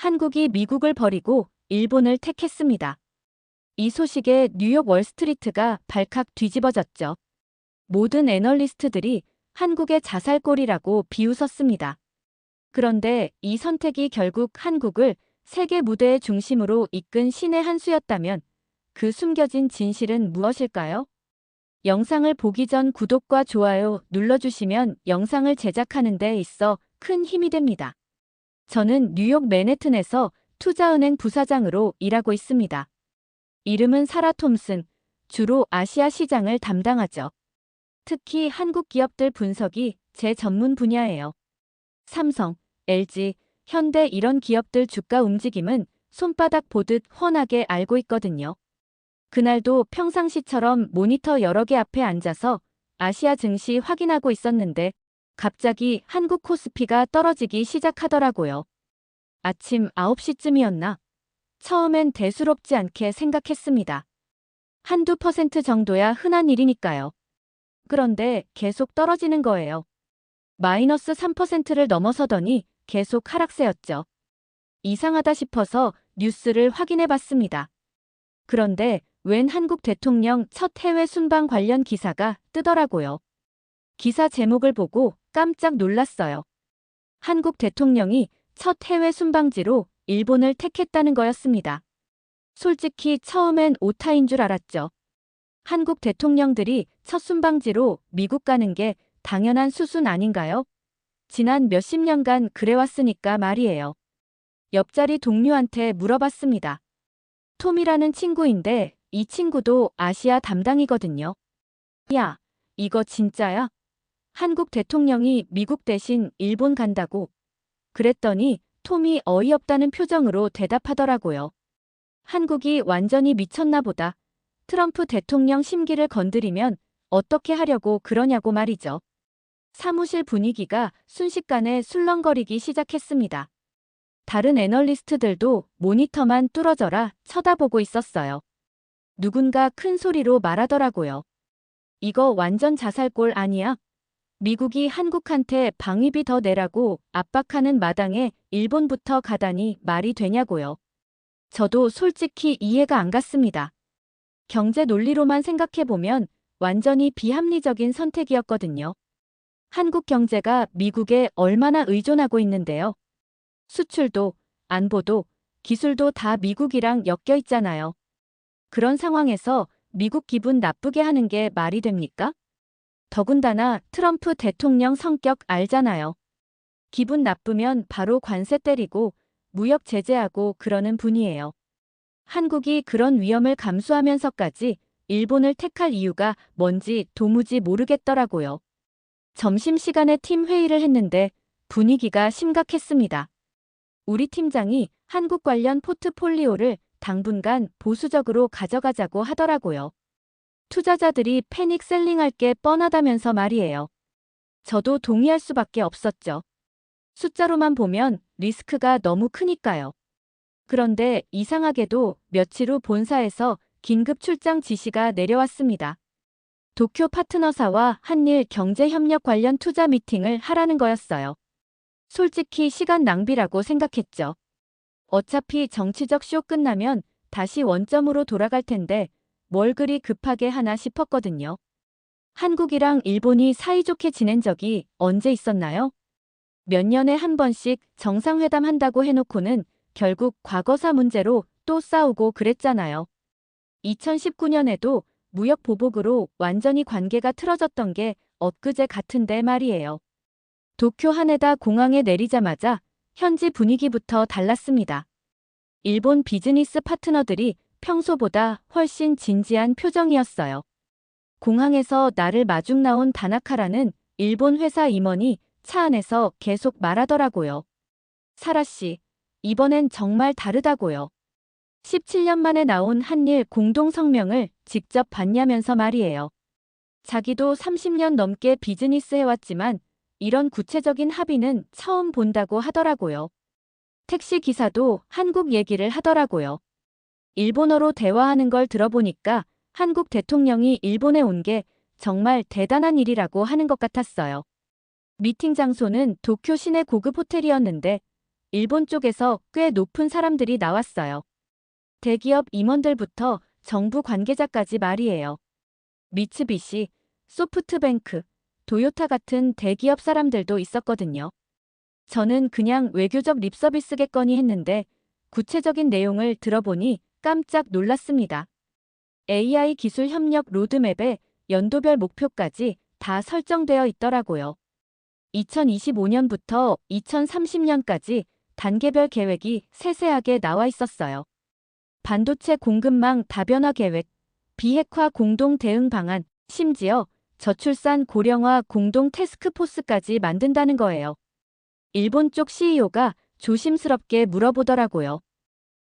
한국이 미국을 버리고 일본을 택했습니다. 이 소식에 뉴욕 월스트리트가 발칵 뒤집어졌죠. 모든 애널리스트들이 한국의 자살골이라고 비웃었습니다. 그런데 이 선택이 결국 한국을 세계 무대의 중심으로 이끈 신의 한 수였다면 그 숨겨진 진실은 무엇일까요? 영상을 보기 전 구독과 좋아요 눌러주시면 영상을 제작하는 데 있어 큰 힘이 됩니다. 저는 뉴욕 맨해튼에서 투자은행 부사장으로 일하고 있습니다. 이름은 사라 톰슨, 주로 아시아 시장을 담당하죠. 특히 한국 기업들 분석이 제 전문 분야예요. 삼성, LG, 현대 이런 기업들 주가 움직임은 손바닥 보듯 훤하게 알고 있거든요. 그날도 평상시처럼 모니터 여러 개 앞에 앉아서 아시아 증시 확인하고 있었는데 갑자기 한국 코스피가 떨어지기 시작하더라고요. 아침 9시쯤이었나? 처음엔 대수롭지 않게 생각했습니다. 한두 퍼센트 정도야 흔한 일이니까요. 그런데 계속 떨어지는 거예요. 마이너스 3%를 넘어서더니 계속 하락세였죠. 이상하다 싶어서 뉴스를 확인해 봤습니다. 그런데 웬 한국 대통령 첫 해외 순방 관련 기사가 뜨더라고요. 기사 제목을 보고 깜짝 놀랐어요. 한국 대통령이 첫 해외 순방지로 일본을 택했다는 거였습니다. 솔직히 처음엔 오타인 줄 알았죠. 한국 대통령들이 첫 순방지로 미국 가는 게 당연한 수순 아닌가요? 지난 몇십 년간 그래왔으니까 말이에요. 옆자리 동료한테 물어봤습니다. 톰이라는 친구인데 이 친구도 아시아 담당이거든요. 야, 이거 진짜야? 한국 대통령이 미국 대신 일본 간다고. 그랬더니 톰이 어이없다는 표정으로 대답하더라고요. 한국이 완전히 미쳤나 보다. 트럼프 대통령 심기를 건드리면 어떻게 하려고 그러냐고 말이죠. 사무실 분위기가 순식간에 술렁거리기 시작했습니다. 다른 애널리스트들도 모니터만 뚫어져라 쳐다보고 있었어요. 누군가 큰 소리로 말하더라고요. 이거 완전 자살골 아니야? 미국이 한국한테 방위비 더 내라고 압박하는 마당에 일본부터 가다니 말이 되냐고요. 저도 솔직히 이해가 안 갔습니다. 경제 논리로만 생각해보면 완전히 비합리적인 선택이었거든요. 한국 경제가 미국에 얼마나 의존하고 있는데요. 수출도, 안보도, 기술도 다 미국이랑 엮여 있잖아요. 그런 상황에서 미국 기분 나쁘게 하는 게 말이 됩니까? 더군다나 트럼프 대통령 성격 알잖아요. 기분 나쁘면 바로 관세 때리고 무역 제재하고 그러는 분이에요. 한국이 그런 위험을 감수하면서까지 일본을 택할 이유가 뭔지 도무지 모르겠더라고요. 점심시간에 팀 회의를 했는데 분위기가 심각했습니다. 우리 팀장이 한국 관련 포트폴리오를 당분간 보수적으로 가져가자고 하더라고요. 투자자들이 패닉 셀링할 게 뻔하다면서 말이에요. 저도 동의할 수밖에 없었죠. 숫자로만 보면 리스크가 너무 크니까요. 그런데 이상하게도 며칠 후 본사에서 긴급 출장 지시가 내려왔습니다. 도쿄 파트너사와 한일 경제협력 관련 투자 미팅을 하라는 거였어요. 솔직히 시간 낭비라고 생각했죠. 어차피 정치적 쇼 끝나면 다시 원점으로 돌아갈 텐데 뭘 그리 급하게 하나 싶었거든요. 한국이랑 일본이 사이좋게 지낸 적이 언제 있었나요? 몇 년에 한 번씩 정상회담 한다고 해놓고는 결국 과거사 문제로 또 싸우고 그랬잖아요. 2019년에도 무역 보복으로 완전히 관계가 틀어졌던 게 엊그제 같은데 말이에요. 도쿄 하네다 공항에 내리자마자 현지 분위기부터 달랐습니다. 일본 비즈니스 파트너들이 평소보다 훨씬 진지한 표정이었어요. 공항에서 나를 마중 나온 다나카라는 일본 회사 임원이 차 안에서 계속 말하더라고요. 사라 씨, 이번엔 정말 다르다고요. 17년 만에 나온 한일 공동성명을 직접 봤냐면서 말이에요. 자기도 30년 넘게 비즈니스 해왔지만 이런 구체적인 합의는 처음 본다고 하더라고요. 택시 기사도 한국 얘기를 하더라고요. 일본어로 대화하는 걸 들어보니까 한국 대통령이 일본에 온 게 정말 대단한 일이라고 하는 것 같았어요. 미팅 장소는 도쿄 시내 고급 호텔이었는데 일본 쪽에서 꽤 높은 사람들이 나왔어요. 대기업 임원들부터 정부 관계자까지 말이에요. 미츠비시, 소프트뱅크, 도요타 같은 대기업 사람들도 있었거든요. 저는 그냥 외교적 립서비스겠거니 했는데 구체적인 내용을 들어보니 깜짝 놀랐습니다. AI 기술 협력 로드맵에 연도별 목표까지 다 설정되어 있더라고요. 2025년부터 2030년까지 단계별 계획이 세세하게 나와 있었어요. 반도체 공급망 다변화 계획, 비핵화 공동 대응 방안, 심지어 저출산 고령화 공동 태스크포스까지 만든다는 거예요. 일본 쪽 CEO가 조심스럽게 물어보더라고요.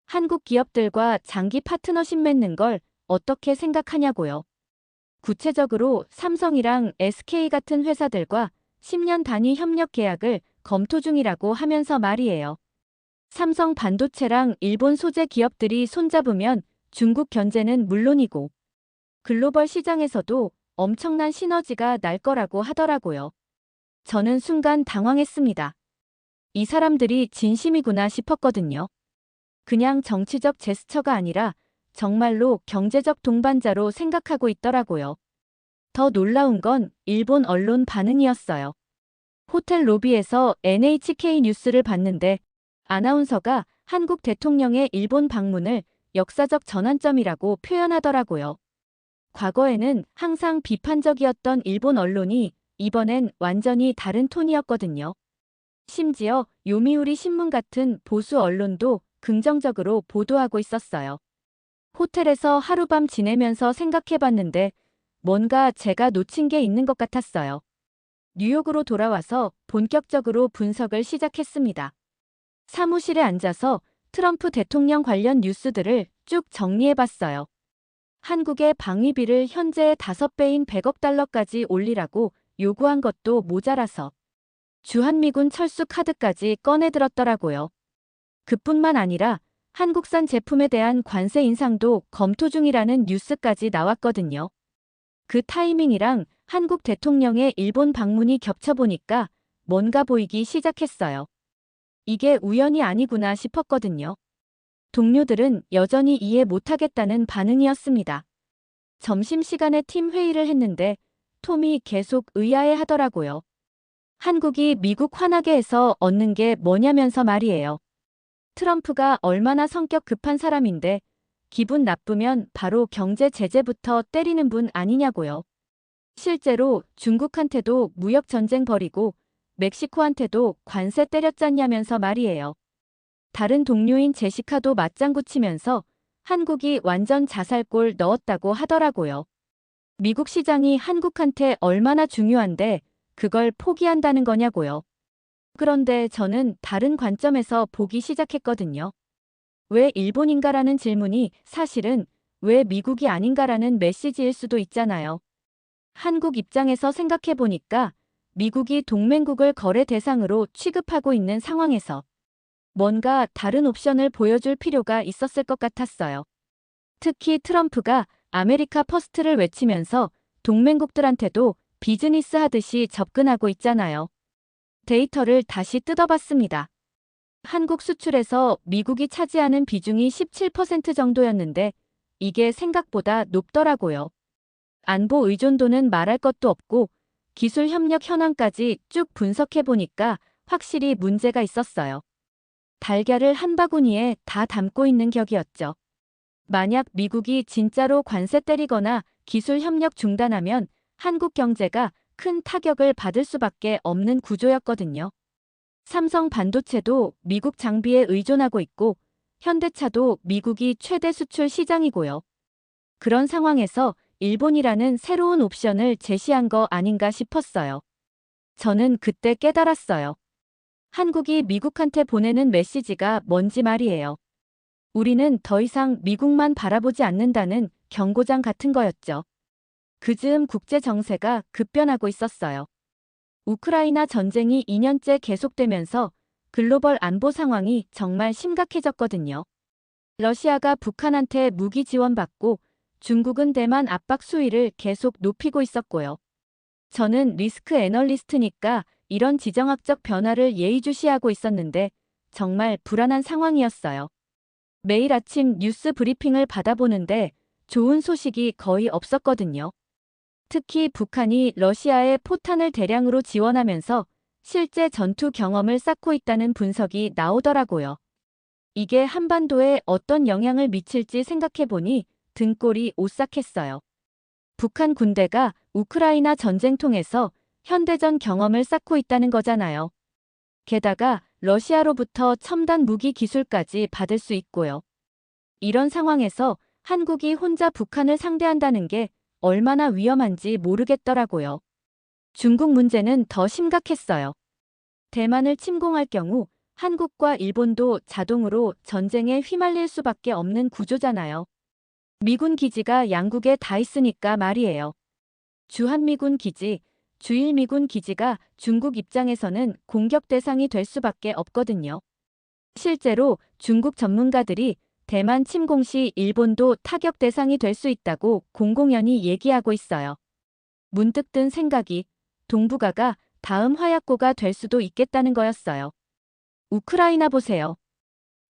한국 기업들과 장기 파트너십 맺는 걸 어떻게 생각하냐고요. 구체적으로 삼성이랑 SK 같은 회사들과 10년 단위 협력 계약을 검토 중이라고 하면서 말이에요. 삼성 반도체랑 일본 소재 기업들이 손잡으면 중국 견제는 물론이고 글로벌 시장에서도 엄청난 시너지가 날 거라고 하더라고요. 저는 순간 당황했습니다. 이 사람들이 진심이구나 싶었거든요. 그냥 정치적 제스처가 아니라 정말로 경제적 동반자로 생각하고 있더라고요. 더 놀라운 건 일본 언론 반응이었어요. 호텔 로비에서 NHK 뉴스를 봤는데 아나운서가 한국 대통령의 일본 방문을 역사적 전환점이라고 표현하더라고요. 과거에는 항상 비판적이었던 일본 언론이 이번엔 완전히 다른 톤이었거든요. 심지어 요미우리 신문 같은 보수 언론도 긍정적으로 보도하고 있었어요. 호텔에서 하룻밤 지내면서 생각해봤는데 뭔가 제가 놓친 게 있는 것 같았어요. 뉴욕으로 돌아와서 본격적으로 분석을 시작했습니다. 사무실에 앉아서 트럼프 대통령 관련 뉴스들을 쭉 정리해봤어요. 한국의 방위비를 현재의 5배인 100억 달러까지 올리라고 요구한 것도 모자라서 주한미군 철수 카드까지 꺼내들었더라고요. 그뿐만 아니라 한국산 제품에 대한 관세 인상도 검토 중이라는 뉴스까지 나왔거든요. 그 타이밍이랑 한국 대통령의 일본 방문이 겹쳐보니까 뭔가 보이기 시작했어요. 이게 우연이 아니구나 싶었거든요. 동료들은 여전히 이해 못하겠다는 반응이었습니다. 점심시간에 팀 회의를 했는데 톰이 계속 의아해 하더라고요. 한국이 미국 화나게 해서 얻는 게 뭐냐면서 말이에요. 트럼프가 얼마나 성격 급한 사람인데 기분 나쁘면 바로 경제 제재부터 때리는 분 아니냐고요. 실제로 중국한테도 무역 전쟁 벌이고 멕시코한테도 관세 때렸잖냐면서 말이에요. 다른 동료인 제시카도 맞장구 치면서 한국이 완전 자살골 넣었다고 하더라고요. 미국 시장이 한국한테 얼마나 중요한데 그걸 포기한다는 거냐고요. 그런데 저는 다른 관점에서 보기 시작했거든요. 왜 일본인가라는 질문이 사실은 왜 미국이 아닌가라는 메시지일 수도 있잖아요. 한국 입장에서 생각해보니까 미국이 동맹국을 거래 대상으로 취급하고 있는 상황에서 뭔가 다른 옵션을 보여줄 필요가 있었을 것 같았어요. 특히 트럼프가 아메리카 퍼스트를 외치면서 동맹국들한테도 비즈니스 하듯이 접근하고 있잖아요. 데이터를 다시 뜯어봤습니다. 한국 수출에서 미국이 차지하는 비중이 17% 정도였는데 이게 생각보다 높더라고요. 안보 의존도는 말할 것도 없고 기술 협력 현황까지 쭉 분석해보니까 확실히 문제가 있었어요. 달걀을 한 바구니에 다 담고 있는 격이었죠. 만약 미국이 진짜로 관세 때리거나 기술 협력 중단하면 한국 경제가 큰 타격을 받을 수밖에 없는 구조였거든요. 삼성 반도체도 미국 장비에 의존하고 있고 현대차도 미국이 최대 수출 시장이고요. 그런 상황에서 일본이라는 새로운 옵션을 제시한 거 아닌가 싶었어요. 저는 그때 깨달았어요. 한국이 미국한테 보내는 메시지가 뭔지 말이에요. 우리는 더 이상 미국만 바라보지 않는다는 경고장 같은 거였죠. 그 즈음 국제 정세가 급변하고 있었어요. 우크라이나 전쟁이 2년째 계속되면서 글로벌 안보 상황이 정말 심각해졌거든요. 러시아가 북한한테 무기 지원받고 중국은 대만 압박 수위를 계속 높이고 있었고요. 저는 리스크 애널리스트니까 이런 지정학적 변화를 예의주시하고 있었는데 정말 불안한 상황이었어요. 매일 아침 뉴스 브리핑을 받아보는데 좋은 소식이 거의 없었거든요. 특히 북한이 러시아에 포탄을 대량으로 지원하면서 실제 전투 경험을 쌓고 있다는 분석이 나오더라고요. 이게 한반도에 어떤 영향을 미칠지 생각해보니 등골이 오싹했어요. 북한 군대가 우크라이나 전쟁통에서 현대전 경험을 쌓고 있다는 거잖아요. 게다가 러시아로부터 첨단 무기 기술까지 받을 수 있고요. 이런 상황에서 한국이 혼자 북한을 상대한다는 게 얼마나 위험한지 모르겠더라고요. 중국 문제는 더 심각했어요. 대만을 침공할 경우 한국과 일본도 자동으로 전쟁에 휘말릴 수밖에 없는 구조잖아요. 미군 기지가 양국에 다 있으니까 말이에요. 주한미군 기지, 주일미군 기지가 중국 입장에서는 공격 대상이 될 수밖에 없거든요. 실제로 중국 전문가들이 대만 침공 시 일본도 타격 대상이 될 수 있다고 공공연히 얘기하고 있어요. 문득 든 생각이 동북아가 다음 화약고가 될 수도 있겠다는 거였어요. 우크라이나 보세요.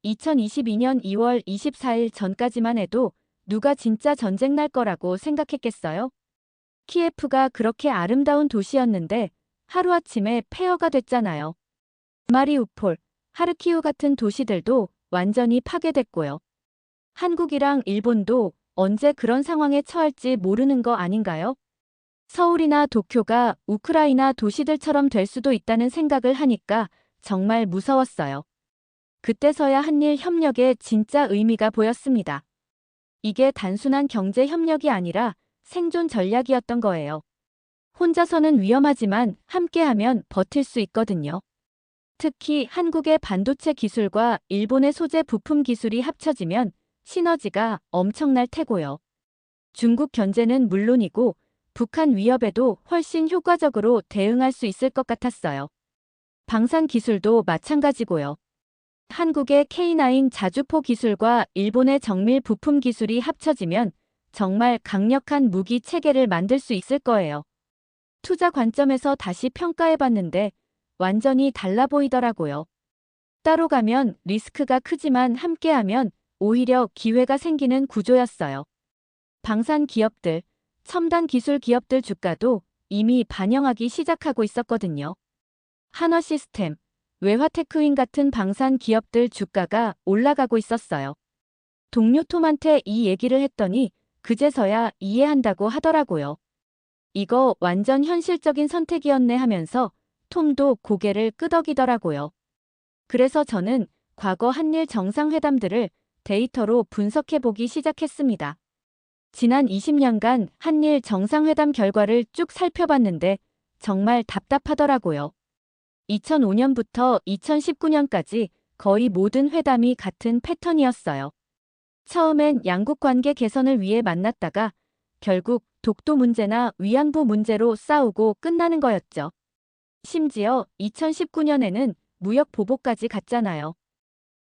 2022년 2월 24일 전까지만 해도 누가 진짜 전쟁 날 거라고 생각했겠어요? 키예프가 그렇게 아름다운 도시였는데 하루아침에 폐허가 됐잖아요. 마리우폴, 하르키우 같은 도시들도 완전히 파괴됐고요. 한국이랑 일본도 언제 그런 상황에 처할지 모르는 거 아닌가요? 서울이나 도쿄가 우크라이나 도시들처럼 될 수도 있다는 생각을 하니까 정말 무서웠어요. 그때서야 한일 협력에 진짜 의미가 보였습니다. 이게 단순한 경제 협력이 아니라 생존 전략이었던 거예요. 혼자서는 위험하지만 함께하면 버틸 수 있거든요. 특히 한국의 반도체 기술과 일본의 소재 부품 기술이 합쳐지면 시너지가 엄청날 테고요. 중국 견제는 물론이고 북한 위협에도 훨씬 효과적으로 대응할 수 있을 것 같았어요. 방산 기술도 마찬가지고요. 한국의 K9 자주포 기술과 일본의 정밀 부품 기술이 합쳐지면 정말 강력한 무기 체계를 만들 수 있을 거예요. 투자 관점에서 다시 평가해봤는데 완전히 달라 보이더라고요. 따로 가면 리스크가 크지만 함께하면 오히려 기회가 생기는 구조였어요. 방산 기업들, 첨단 기술 기업들 주가도 이미 반영하기 시작하고 있었거든요. 한화시스템, 외화테크윈 같은 방산 기업들 주가가 올라가고 있었어요. 동료 톰한테 이 얘기를 했더니 그제서야 이해한다고 하더라고요. 이거 완전 현실적인 선택이었네 하면서 톰도 고개를 끄덕이더라고요. 그래서 저는 과거 한일 정상회담들을 데이터로 분석해보기 시작했습니다. 지난 20년간 한일 정상회담 결과를 쭉 살펴봤는데 정말 답답하더라고요. 2005년부터 2019년까지 거의 모든 회담이 같은 패턴이었어요. 처음엔 양국 관계 개선을 위해 만났다가 결국 독도 문제나 위안부 문제로 싸우고 끝나는 거였죠. 심지어 2019년에는 무역 보복까지 갔잖아요.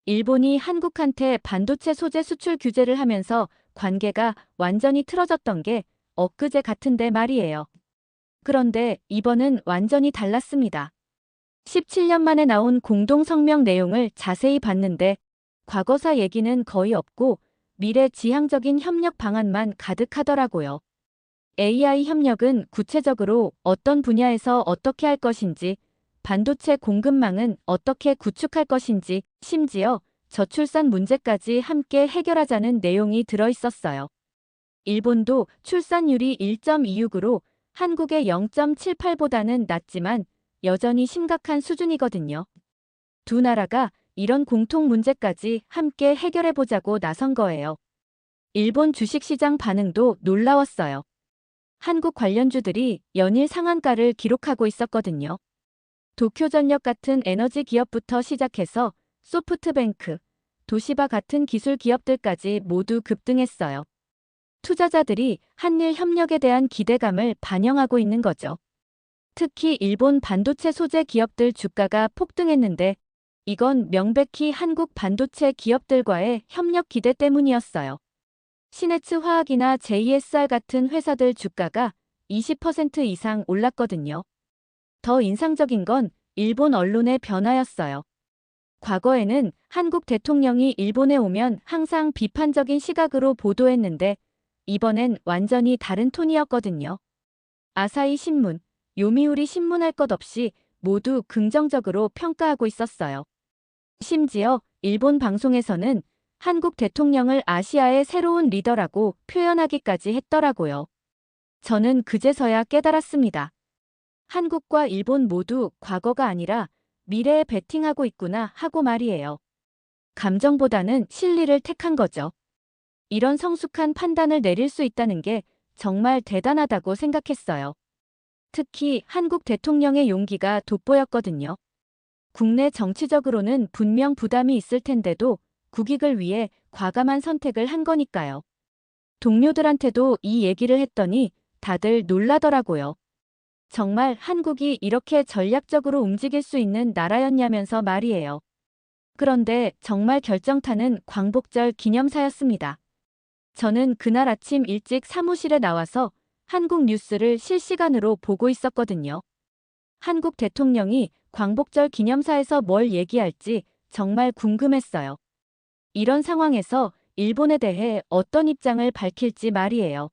일본이 한국한테 반도체 소재 수출 규제를 하면서 관계가 완전히 틀어졌던 게 엊그제 같은데 말이에요. 그런데 이번은 완전히 달랐습니다. 17년 만에 나온 공동성명 내용을 자세히 봤는데 과거사 얘기는 거의 없고 미래 지향적인 협력 방안만 가득하더라고요. AI 협력은 구체적으로 어떤 분야에서 어떻게 할 것인지, 반도체 공급망은 어떻게 구축할 것인지, 심지어 저출산 문제까지 함께 해결하자는 내용이 들어있었어요. 일본도 출산율이 1.26으로 한국의 0.78보다는 낮지만 여전히 심각한 수준이거든요. 두 나라가 이런 공통 문제까지 함께 해결해보자고 나선 거예요. 일본 주식시장 반응도 놀라웠어요. 한국 관련주들이 연일 상한가를 기록하고 있었거든요. 도쿄전력 같은 에너지 기업부터 시작해서 소프트뱅크, 도시바 같은 기술 기업들까지 모두 급등했어요. 투자자들이 한일 협력에 대한 기대감을 반영하고 있는 거죠. 특히 일본 반도체 소재 기업들 주가가 폭등했는데 이건 명백히 한국 반도체 기업들과의 협력 기대 때문이었어요. 시네츠 화학이나 JSR 같은 회사들 주가가 20% 이상 올랐거든요. 더 인상적인 건 일본 언론의 변화였어요. 과거에는 한국 대통령이 일본에 오면 항상 비판적인 시각으로 보도했는데 이번엔 완전히 다른 톤이었거든요. 아사히 신문, 요미우리 신문 할 것 없이 모두 긍정적으로 평가하고 있었어요. 심지어 일본 방송에서는 한국 대통령을 아시아의 새로운 리더라고 표현하기까지 했더라고요. 저는 그제서야 깨달았습니다. 한국과 일본 모두 과거가 아니라 미래에 베팅하고 있구나 하고 말이에요. 감정보다는 실리를 택한 거죠. 이런 성숙한 판단을 내릴 수 있다는 게 정말 대단하다고 생각했어요. 특히 한국 대통령의 용기가 돋보였거든요. 국내 정치적으로는 분명 부담이 있을 텐데도 국익을 위해 과감한 선택을 한 거니까요. 동료들한테도 이 얘기를 했더니 다들 놀라더라고요. 정말 한국이 이렇게 전략적으로 움직일 수 있는 나라였냐면서 말이에요. 그런데 정말 결정타는 광복절 기념사였습니다. 저는 그날 아침 일찍 사무실에 나와서 한국 뉴스를 실시간으로 보고 있었거든요. 한국 대통령이 광복절 기념사에서 뭘 얘기할지 정말 궁금했어요. 이런 상황에서 일본에 대해 어떤 입장을 밝힐지 말이에요.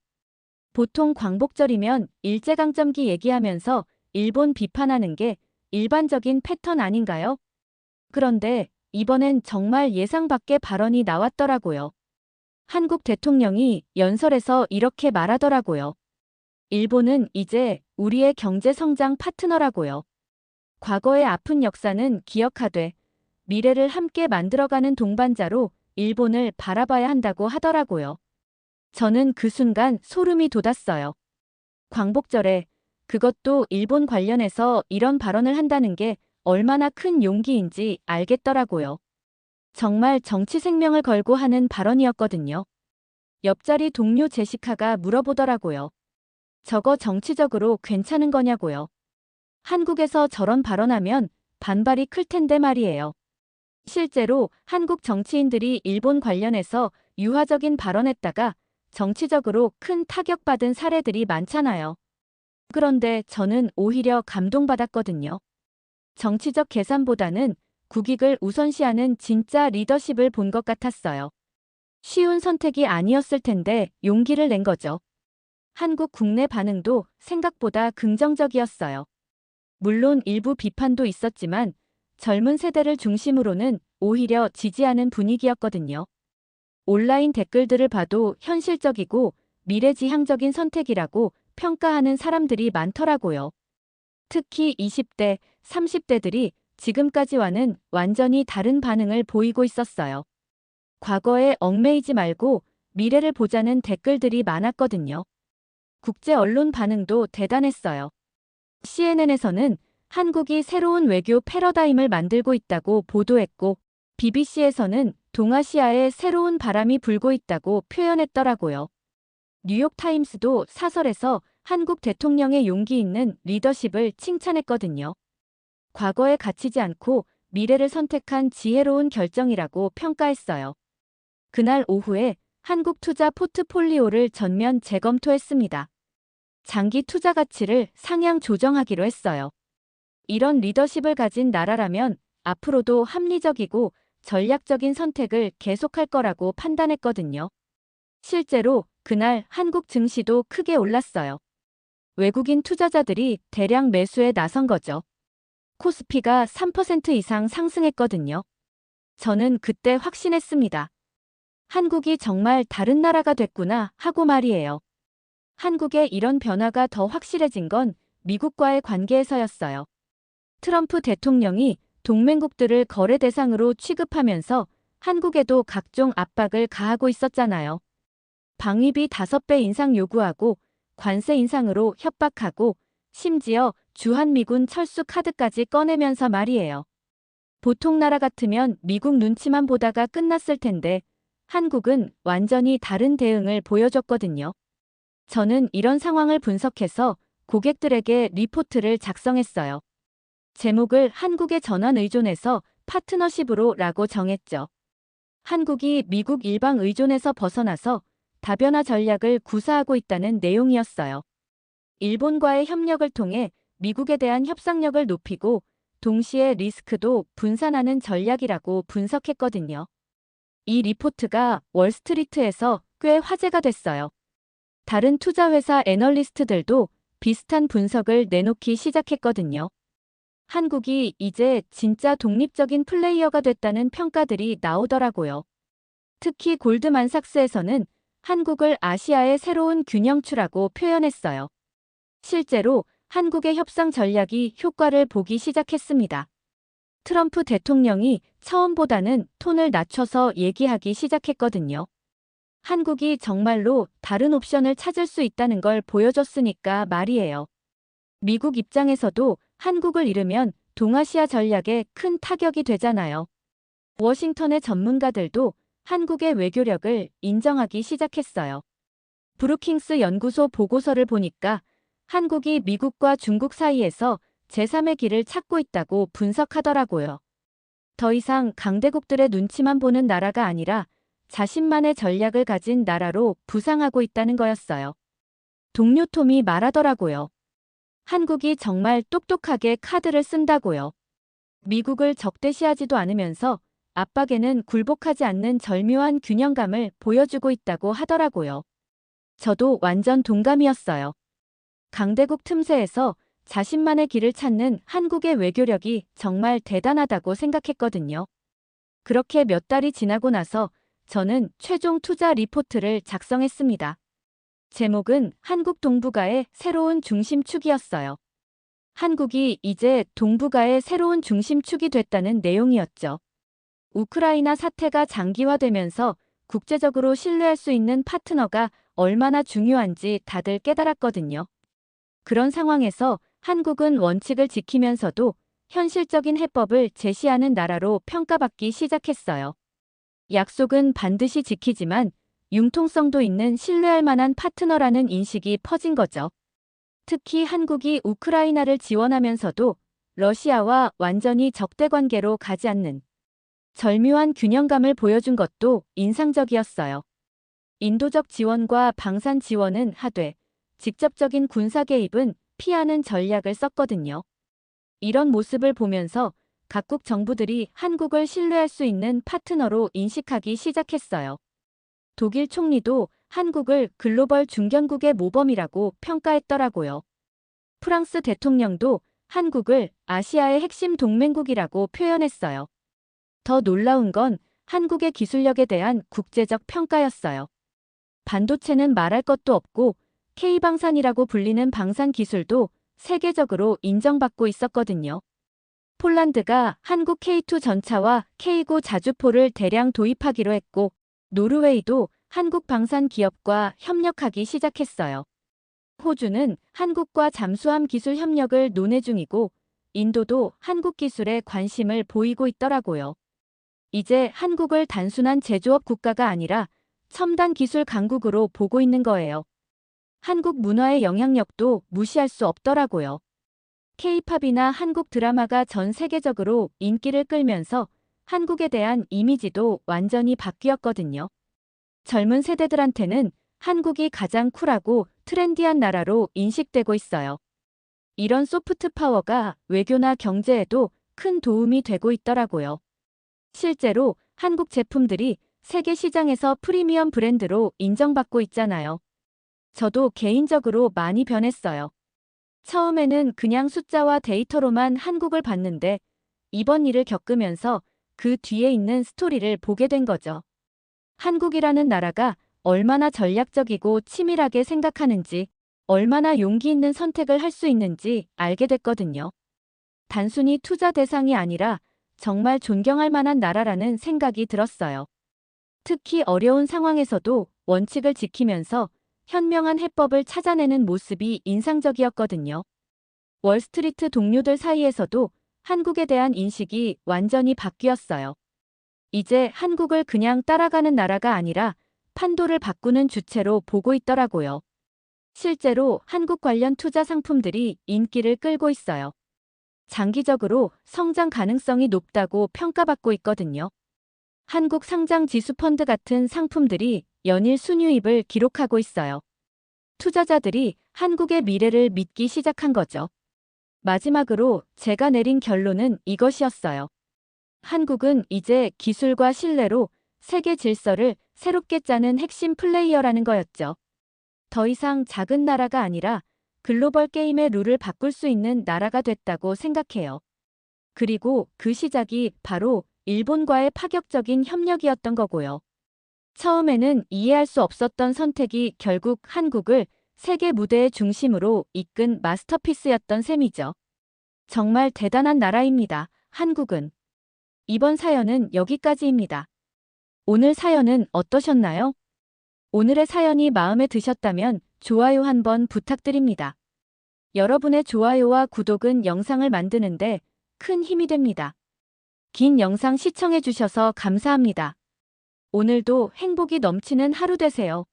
보통 광복절이면 일제강점기 얘기하면서 일본 비판하는 게 일반적인 패턴 아닌가요? 그런데 이번엔 정말 예상 밖의 발언이 나왔더라고요. 한국 대통령이 연설에서 이렇게 말하더라고요. 일본은 이제 우리의 경제 성장 파트너라고요. 과거의 아픈 역사는 기억하되 미래를 함께 만들어가는 동반자로 일본을 바라봐야 한다고 하더라고요. 저는 그 순간 소름이 돋았어요. 광복절에 그것도 일본 관련해서 이런 발언을 한다는 게 얼마나 큰 용기인지 알겠더라고요. 정말 정치 생명을 걸고 하는 발언이었거든요. 옆자리 동료 제시카가 물어보더라고요. 저거 정치적으로 괜찮은 거냐고요. 한국에서 저런 발언하면 반발이 클 텐데 말이에요. 실제로 한국 정치인들이 일본 관련해서 유화적인 발언했다가 정치적으로 큰 타격받은 사례들이 많잖아요. 그런데 저는 오히려 감동받았거든요. 정치적 계산보다는 국익을 우선시하는 진짜 리더십을 본 것 같았어요. 쉬운 선택이 아니었을 텐데 용기를 낸 거죠. 한국 국내 반응도 생각보다 긍정적이었어요. 물론 일부 비판도 있었지만 젊은 세대를 중심으로는 오히려 지지하는 분위기였거든요. 온라인 댓글들을 봐도 현실적이고 미래지향적인 선택이라고 평가하는 사람들이 많더라고요. 특히 20대, 30대들이 지금까지와는 완전히 다른 반응을 보이고 있었어요. 과거에 얽매이지 말고 미래를 보자는 댓글들이 많았거든요. 국제 언론 반응도 대단했어요. CNN에서는 한국이 새로운 외교 패러다임을 만들고 있다고 보도했고, BBC에서는 동아시아에 새로운 바람이 불고 있다고 표현했더라고요. 뉴욕타임스도 사설에서 한국 대통령의 용기 있는 리더십을 칭찬했거든요. 과거에 갇히지 않고 미래를 선택한 지혜로운 결정이라고 평가했어요. 그날 오후에 한국 투자 포트폴리오를 전면 재검토했습니다. 장기 투자 가치를 상향 조정하기로 했어요. 이런 리더십을 가진 나라라면 앞으로도 합리적이고 전략적인 선택을 계속할 거라고 판단했거든요. 실제로 그날 한국 증시도 크게 올랐어요. 외국인 투자자들이 대량 매수에 나선 거죠. 코스피가 3% 이상 상승했거든요. 저는 그때 확신했습니다. 한국이 정말 다른 나라가 됐구나 하고 말이에요. 한국의 이런 변화가 더 확실해진 건 미국과의 관계에서였어요. 트럼프 대통령이 동맹국들을 거래 대상으로 취급하면서 한국에도 각종 압박을 가하고 있었잖아요. 방위비 5배 인상 요구하고 관세 인상으로 협박하고 심지어 주한미군 철수 카드까지 꺼내면서 말이에요. 보통 나라 같으면 미국 눈치만 보다가 끝났을 텐데 한국은 완전히 다른 대응을 보여줬거든요. 저는 이런 상황을 분석해서 고객들에게 리포트를 작성했어요. 제목을 한국의 전환 의존에서 파트너십으로 라고 정했죠. 한국이 미국 일방 의존에서 벗어나서 다변화 전략을 구사하고 있다는 내용이었어요. 일본과의 협력을 통해 미국에 대한 협상력을 높이고 동시에 리스크도 분산하는 전략이라고 분석했거든요. 이 리포트가 월스트리트에서 꽤 화제가 됐어요. 다른 투자회사 애널리스트들도 비슷한 분석을 내놓기 시작했거든요. 한국이 이제 진짜 독립적인 플레이어가 됐다는 평가들이 나오더라고요. 특히 골드만삭스에서는 한국을 아시아의 새로운 균형추라고 표현했어요. 실제로 한국의 협상 전략이 효과를 보기 시작했습니다. 트럼프 대통령이 처음보다는 톤을 낮춰서 얘기하기 시작했거든요. 한국이 정말로 다른 옵션을 찾을 수 있다는 걸 보여줬으니까 말이에요. 미국 입장에서도 한국을 잃으면 동아시아 전략에 큰 타격이 되잖아요. 워싱턴의 전문가들도 한국의 외교력을 인정하기 시작했어요. 브루킹스 연구소 보고서를 보니까 한국이 미국과 중국 사이에서 제3의 길을 찾고 있다고 분석하더라고요. 더 이상 강대국들의 눈치만 보는 나라가 아니라 자신만의 전략을 가진 나라로 부상하고 있다는 거였어요. 동료 톰이 말하더라고요. 한국이 정말 똑똑하게 카드를 쓴다고요. 미국을 적대시하지도 않으면서 압박에는 굴복하지 않는 절묘한 균형감을 보여주고 있다고 하더라고요. 저도 완전 동감이었어요. 강대국 틈새에서 자신만의 길을 찾는 한국의 외교력이 정말 대단하다고 생각했거든요. 그렇게 몇 달이 지나고 나서 저는 최종 투자 리포트를 작성했습니다. 제목은 한국 동북아의 새로운 중심축이었어요. 한국이 이제 동북아의 새로운 중심축이 됐다는 내용이었죠. 우크라이나 사태가 장기화되면서 국제적으로 신뢰할 수 있는 파트너가 얼마나 중요한지 다들 깨달았거든요. 그런 상황에서 한국은 원칙을 지키면서도 현실적인 해법을 제시하는 나라로 평가받기 시작했어요. 약속은 반드시 지키지만 융통성도 있는 신뢰할 만한 파트너라는 인식이 퍼진 거죠. 특히 한국이 우크라이나를 지원하면서도 러시아와 완전히 적대 관계로 가지 않는 절묘한 균형감을 보여준 것도 인상적이었어요. 인도적 지원과 방산 지원은 하되 직접적인 군사 개입은 피하는 전략을 썼거든요. 이런 모습을 보면서 각국 정부들이 한국을 신뢰할 수 있는 파트너로 인식하기 시작했어요. 독일 총리도 한국을 글로벌 중견국의 모범이라고 평가했더라고요. 프랑스 대통령도 한국을 아시아의 핵심 동맹국이라고 표현했어요. 더 놀라운 건 한국의 기술력에 대한 국제적 평가였어요. 반도체는 말할 것도 없고 K방산이라고 불리는 방산 기술도 세계적으로 인정받고 있었거든요. 폴란드가 한국 K2 전차와 K9 자주포를 대량 도입하기로 했고 노르웨이도 한국 방산 기업과 협력하기 시작했어요. 호주는 한국과 잠수함 기술 협력을 논의 중이고 인도도 한국 기술에 관심을 보이고 있더라고요. 이제 한국을 단순한 제조업 국가가 아니라 첨단 기술 강국으로 보고 있는 거예요. 한국 문화의 영향력도 무시할 수 없더라고요. K-팝이나 한국 드라마가 전 세계적으로 인기를 끌면서 한국에 대한 이미지도 완전히 바뀌었거든요. 젊은 세대들한테는 한국이 가장 쿨하고 트렌디한 나라로 인식되고 있어요. 이런 소프트 파워가 외교나 경제에도 큰 도움이 되고 있더라고요. 실제로 한국 제품들이 세계 시장에서 프리미엄 브랜드로 인정받고 있잖아요. 저도 개인적으로 많이 변했어요. 처음에는 그냥 숫자와 데이터로만 한국을 봤는데 이번 일을 겪으면서 그 뒤에 있는 스토리를 보게 된 거죠. 한국이라는 나라가 얼마나 전략적이고 치밀하게 생각하는지, 얼마나 용기 있는 선택을 할 수 있는지 알게 됐거든요. 단순히 투자 대상이 아니라 정말 존경할 만한 나라라는 생각이 들었어요. 특히 어려운 상황에서도 원칙을 지키면서 현명한 해법을 찾아내는 모습이 인상적이었거든요. 월스트리트 동료들 사이에서도 한국에 대한 인식이 완전히 바뀌었어요. 이제 한국을 그냥 따라가는 나라가 아니라 판도를 바꾸는 주체로 보고 있더라고요. 실제로 한국 관련 투자 상품들이 인기를 끌고 있어요. 장기적으로 성장 가능성이 높다고 평가받고 있거든요. 한국 상장 지수 펀드 같은 상품들이 연일 순유입을 기록하고 있어요. 투자자들이 한국의 미래를 믿기 시작한 거죠. 마지막으로 제가 내린 결론은 이것이었어요. 한국은 이제 기술과 신뢰로 세계 질서를 새롭게 짜는 핵심 플레이어라는 거였죠. 더 이상 작은 나라가 아니라 글로벌 게임의 룰을 바꿀 수 있는 나라가 됐다고 생각해요. 그리고 그 시작이 바로 일본과의 파격적인 협력이었던 거고요. 처음에는 이해할 수 없었던 선택이 결국 한국을 세계 무대의 중심으로 이끈 마스터피스였던 셈이죠. 정말 대단한 나라입니다. 한국은. 이번 사연은 여기까지입니다. 오늘 사연은 어떠셨나요? 오늘의 사연이 마음에 드셨다면 좋아요 한번 부탁드립니다. 여러분의 좋아요와 구독은 영상을 만드는데 큰 힘이 됩니다. 긴 영상 시청해 주셔서 감사합니다. 오늘도 행복이 넘치는 하루 되세요.